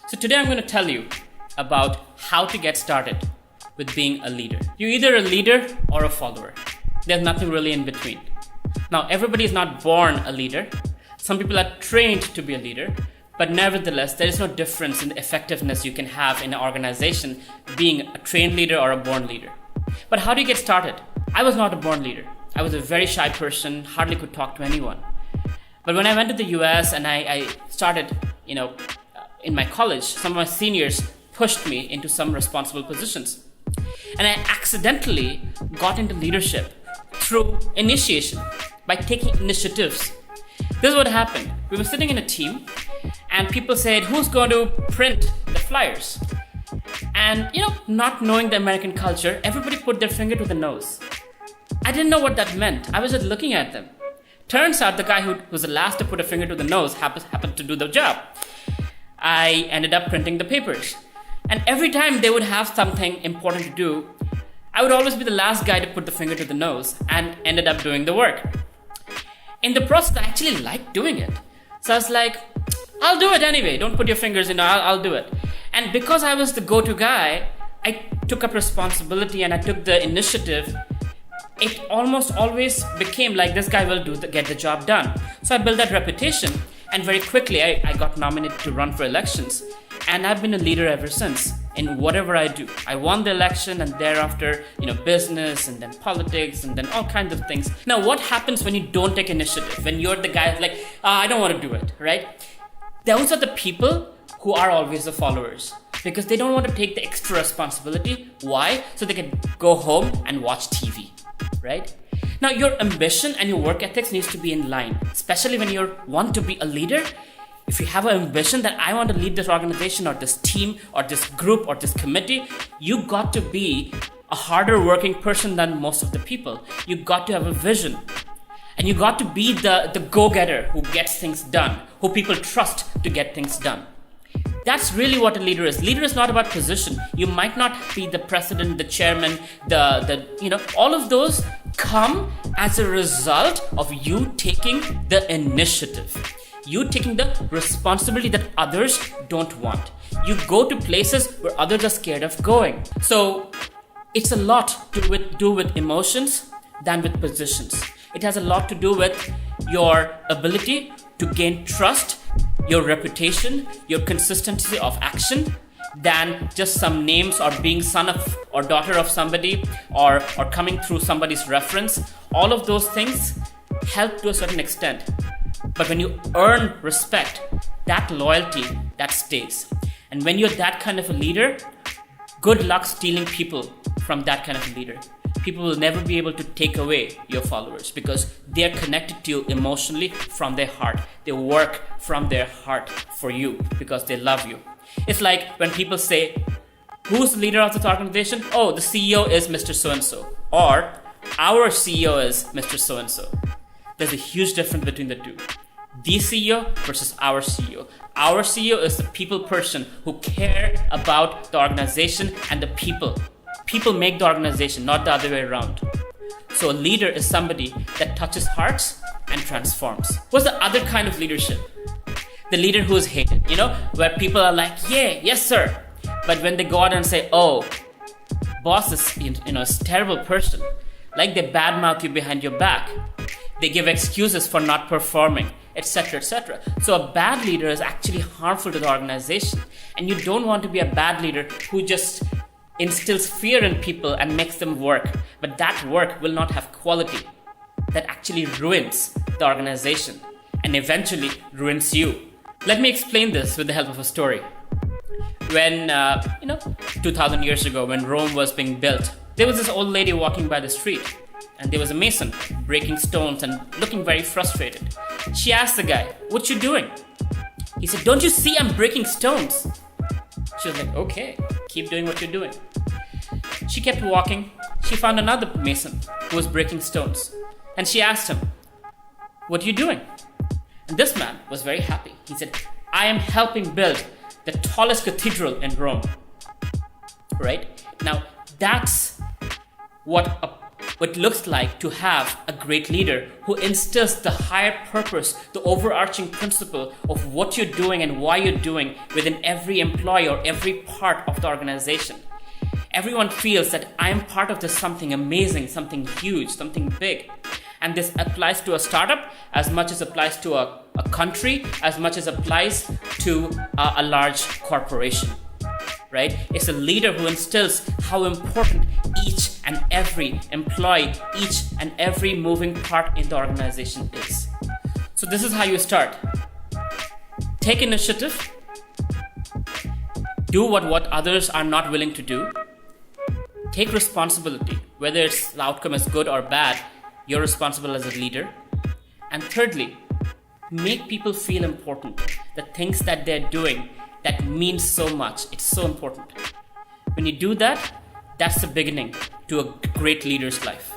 So today I'm going to tell you about how to get started with being a leader. You're either a leader or a follower. There's nothing really in between. Now, everybody is not born a leader. Some people are trained to be a leader, but nevertheless, there is no difference in the effectiveness you can have in an organization being a trained leader or a born leader. But how do you get started? I was not a born leader. I was a very shy person, hardly could talk to anyone. But when I went to the US and I started, in my college, some of my seniors pushed me into some responsible positions. And I accidentally got into leadership through initiation, by taking initiatives. This is what happened. We were sitting in a team and people said, who's going to print the flyers? And, not knowing the American culture, everybody put their finger to the nose. I didn't know what that meant. I was just looking at them. Turns out the guy who was the last to put a finger to the nose happened to do the job. I ended up printing the papers. And every time they would have something important to do, I would always be the last guy to put the finger to the nose and ended up doing the work. In the process, I actually liked doing it. So I was like, I'll do it anyway. Don't put your fingers in, I'll do it. And because I was the go-to guy, I took up responsibility and I took the initiative. It almost always became like this guy will get the job done. So I built that reputation, and very quickly I got nominated to run for elections. And I've been a leader ever since in whatever I do. I won the election and thereafter, business and then politics and then all kinds of things. Now, what happens when you don't take initiative? When you're the guy like, I don't want to do it, right? Those are the people who are always the followers because they don't want to take the extra responsibility. Why? So they can go home and watch TV, right? Now, your ambition and your work ethics needs to be in line, especially when you want to be a leader. If you have an ambition that I want to lead this organization or this team or this group or this committee, you got to be a harder working person than most of the people. You got to have a vision. And you got to be the go-getter who gets things done, who people trust to get things done. That's really what a leader is. Leader is not about position. You might not be the president, the chairman, all of those come as a result of you taking the initiative. You taking the responsibility that others don't want. You go to places where others are scared of going. So it's a lot to do with emotions than with positions. It has a lot to do with your ability to gain trust, your reputation, your consistency of action, than just some names or being son of or daughter of somebody or coming through somebody's reference. All of those things help to a certain extent. But when you earn respect, that loyalty, that stays. And when you're that kind of a leader, good luck stealing people from that kind of a leader. People will never be able to take away your followers because they are connected to you emotionally from their heart. They work from their heart for you because they love you. It's like when people say, who's the leader of this organization? Oh, the CEO is Mr. So-and-so. Or our CEO is Mr. So-and-so. There's a huge difference between the two. The CEO versus our CEO. Our CEO is the people person who care about the organization and the people. People make the organization, not the other way around. So a leader is somebody that touches hearts and transforms. What's the other kind of leadership? The leader who is hated, where people are like, yeah, yes, sir. But when they go out and say, oh, boss is, a terrible person, like they badmouth you behind your back. They give excuses for not performing, etc., etc. So a bad leader is actually harmful to the organization. And you don't want to be a bad leader who just instills fear in people and makes them work. But that work will not have quality. That actually ruins the organization and eventually ruins you. Let me explain this with the help of a story. When, 2,000 years ago, when Rome was being built, there was this old lady walking by the street. And there was a mason breaking stones and looking very frustrated. She asked the guy, what you doing? He said, don't you see I'm breaking stones? She was like, okay, keep doing what you're doing. She kept walking. She found another mason who was breaking stones. And she asked him, what are you doing? And this man was very happy. He said, I am helping build the tallest cathedral in Rome. Right? Now, that's what a what it looks like to have a great leader who instills the higher purpose, the overarching principle of what you're doing and why you're doing within every employee or every part of the organization. Everyone feels that I'm part of this something amazing, something huge, something big. And this applies to a startup as much as applies to a country, as much as applies to a large corporation, right? It's a leader who instills how important each and every employee, each and every moving part in the organization is. So this is how you start. Take initiative. Do what others are not willing to do. Take responsibility. Whether the outcome is good or bad, you're responsible as a leader. And thirdly, make people feel important. The things that they're doing that means so much. It's so important. When you do that, that's the beginning to a great leader's life.